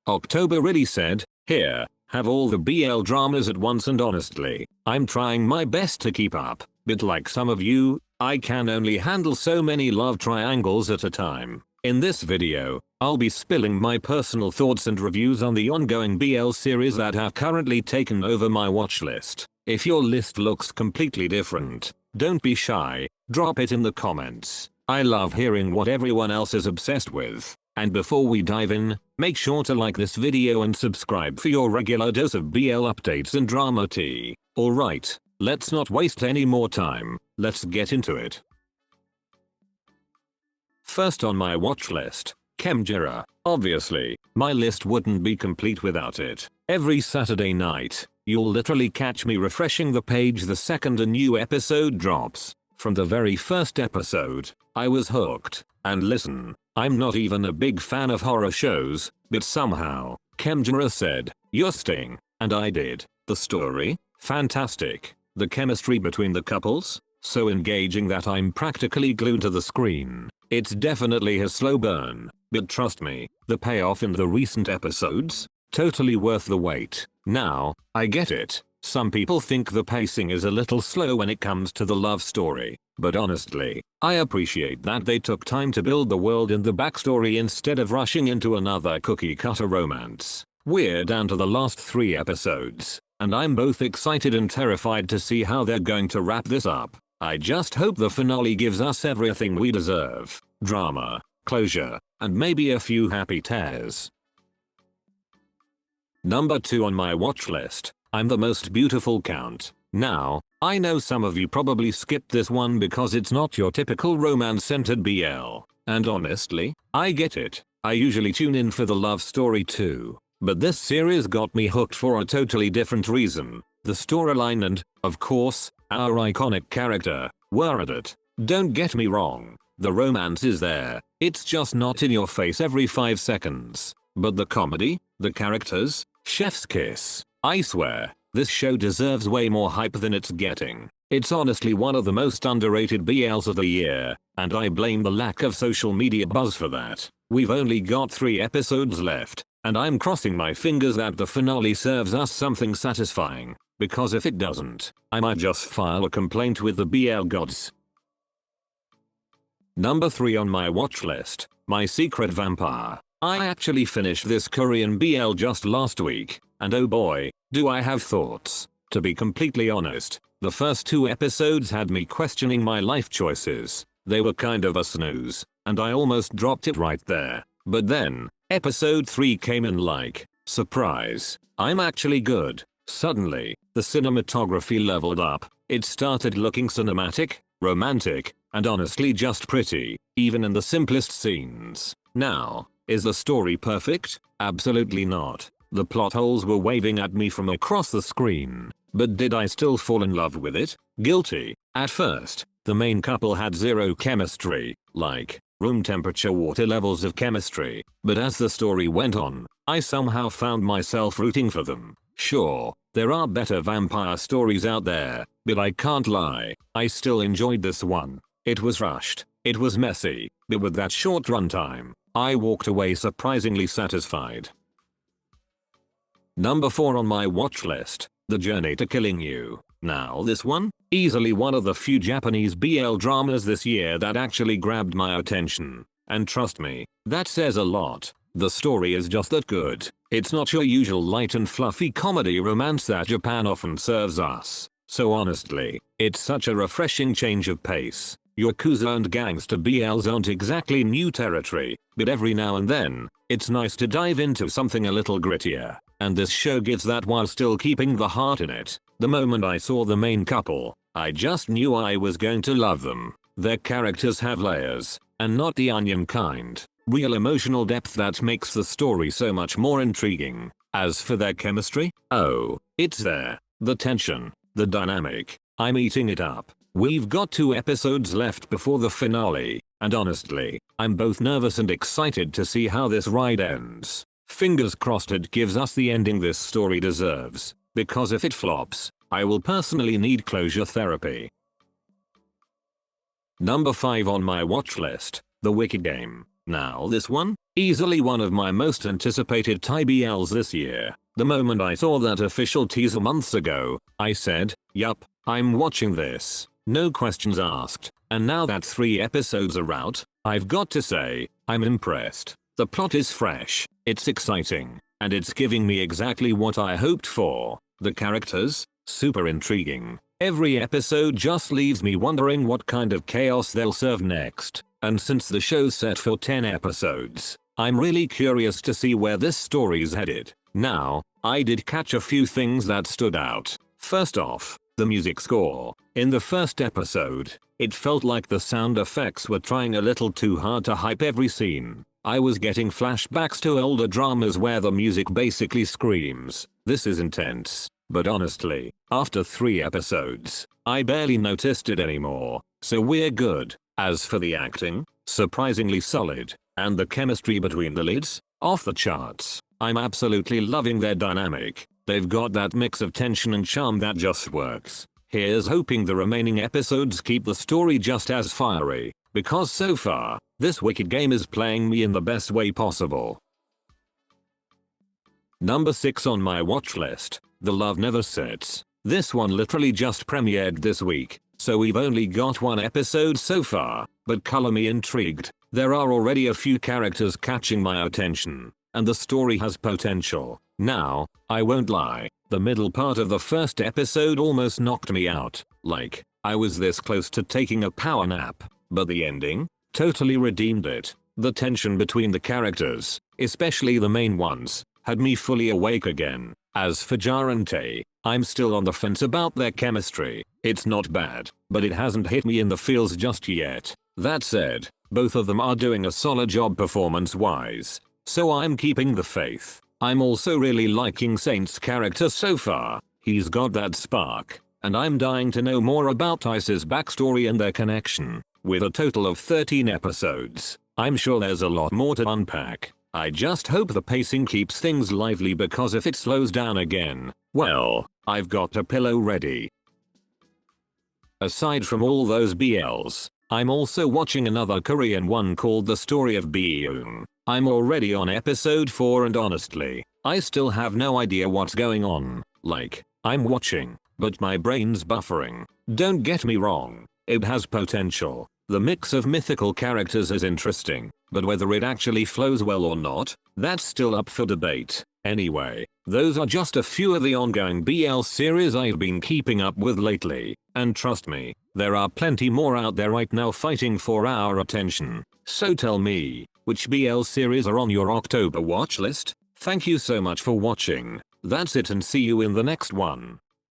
October really said, here, have all the BL dramas at once, and honestly, I'm trying my best to keep up, but like some of you, I can only handle so many love triangles at a time. In this video, I'll be spilling my personal thoughts and reviews on the ongoing BL series that have currently taken over my watchlist. If your list looks completely different, don't be shy, drop it in the comments. I love hearing what everyone else is obsessed with. And before we dive in, make sure to like this video and subscribe for your regular dose of BL updates and drama tea. Alright, let's not waste any more time, let's get into it. First on my watch list, Chemjira. Obviously, my list wouldn't be complete without it. Every Saturday night, you'll literally catch me refreshing the page the second a new episode drops. From the very first episode, I was hooked. And listen, I'm not even a big fan of horror shows, but somehow, Chemjira said, "You're staying," and I did. The story? Fantastic. The chemistry between the couples? So engaging that I'm practically glued to the screen. It's definitely a slow burn, but trust me, the payoff in the recent episodes? Totally worth the wait. Now, I get it. Some people think the pacing is a little slow when it comes to the love story, but honestly, I appreciate that they took time to build the world and the backstory instead of rushing into another cookie-cutter romance. We're down to the last 3 episodes, and I'm both excited and terrified to see how they're going to wrap this up. I just hope the finale gives us everything we deserve. Drama, closure, and maybe a few happy tears. Number 2 on my watch list, I'm the Most Beautiful Count. Now, I know some of you probably skipped this one because it's not your typical romance-centered BL. And honestly, I get it. I usually tune in for the love story too. But this series got me hooked for a totally different reason. The storyline and, of course, our iconic character, Word. Don't get me wrong. The romance is there. It's just not in your face every 5 seconds. But the comedy, the characters, chef's kiss. I swear, this show deserves way more hype than it's getting. It's honestly one of the most underrated BLs of the year, and I blame the lack of social media buzz for that. We've only got 3 episodes left, and I'm crossing my fingers that the finale serves us something satisfying, because if it doesn't, I might just file a complaint with the BL gods. Number 3 on my watch list, My Secret Vampire. I actually finished this Korean BL just last week, and oh boy, do I have thoughts. To be completely honest, the first 2 episodes had me questioning my life choices. They were kind of a snooze, and I almost dropped it right there. But then, episode 3 came in like, surprise, I'm actually good. Suddenly, the cinematography leveled up. It started looking cinematic, romantic, and honestly just pretty, even in the simplest scenes. Now, is the story perfect? Absolutely not. The plot holes were waving at me from across the screen. But did I still fall in love with it? Guilty. At first, the main couple had zero chemistry, like room temperature water levels of chemistry. But as the story went on, I somehow found myself rooting for them. Sure, there are better vampire stories out there, but I can't lie, I still enjoyed this one. It was rushed, it was messy, but with that short runtime, I walked away surprisingly satisfied. Number 4 on my watch list, The Journey to Killing You. Now this one, easily one of the few Japanese BL dramas this year that actually grabbed my attention. And trust me, that says a lot. The story is just that good. It's not your usual light and fluffy comedy romance that Japan often serves us. So honestly, it's such a refreshing change of pace. Yakuza and gangster BLs aren't exactly new territory, but every now and then, it's nice to dive into something a little grittier. And this show gives that while still keeping the heart in it. The moment I saw the main couple, I just knew I was going to love them. Their characters have layers, and not the onion kind. Real emotional depth that makes the story so much more intriguing. As for their chemistry, oh, it's there. The tension, the dynamic, I'm eating it up. We've got 2 episodes left before the finale, and honestly, I'm both nervous and excited to see how this ride ends. Fingers crossed it gives us the ending this story deserves, because if it flops, I will personally need closure therapy. Number 5 on my watch list, The Wicked Game. Now this one, easily one of my most anticipated TBLs this year. The moment I saw that official teaser months ago, I said, yup, I'm watching this. No questions asked. And now that 3 episodes are out, I've got to say, I'm impressed. The plot is fresh, it's exciting, and it's giving me exactly what I hoped for. The characters, super intriguing. Every episode just leaves me wondering what kind of chaos they'll serve next. And since the show's set for 10 episodes, I'm really curious to see where this story's headed. Now, I did catch a few things that stood out. First off, the music score. In the first episode, it felt like the sound effects were trying a little too hard to hype every scene. I was getting flashbacks to older dramas where the music basically screams, "This is intense." But honestly, after 3 episodes, I barely noticed it anymore, so we're good. As for the acting, surprisingly solid, and the chemistry between the leads, off the charts. I'm absolutely loving their dynamic. They've got that mix of tension and charm that just works. Here's hoping the remaining episodes keep the story just as fiery, because so far, this wicked game is playing me in the best way possible. Number 6 on my watch list, The Love Never Sets. This one literally just premiered this week, so we've only got 1 episode so far, but color me intrigued. There are already a few characters catching my attention, and the story has potential. Now, I won't lie, the middle part of the first episode almost knocked me out, like, I was this close to taking a power nap, but the ending totally redeemed it. The tension between the characters, especially the main ones, had me fully awake again. As for Jar and Tay, I'm still on the fence about their chemistry. It's not bad, but it hasn't hit me in the feels just yet. That said, both of them are doing a solid job performance-wise, so I'm keeping the faith. I'm also really liking Saint's character so far. He's got that spark, and I'm dying to know more about Ice's backstory and their connection. With a total of 13 episodes, I'm sure there's a lot more to unpack. I just hope the pacing keeps things lively, because if it slows down again, well, I've got a pillow ready. Aside from all those BLs, I'm also watching another Korean one called The Story of Bi-eun. I'm already on episode 4 and honestly, I still have no idea what's going on. Like, I'm watching, but my brain's buffering. Don't get me wrong, it has potential. The mix of mythical characters is interesting, but whether it actually flows well or not, that's still up for debate. Anyway, those are just a few of the ongoing BL series I've been keeping up with lately, and trust me, there are plenty more out there right now fighting for our attention. So tell me, which BL series are on your October watch list? Thank you so much for watching. That's it, and see you in the next one.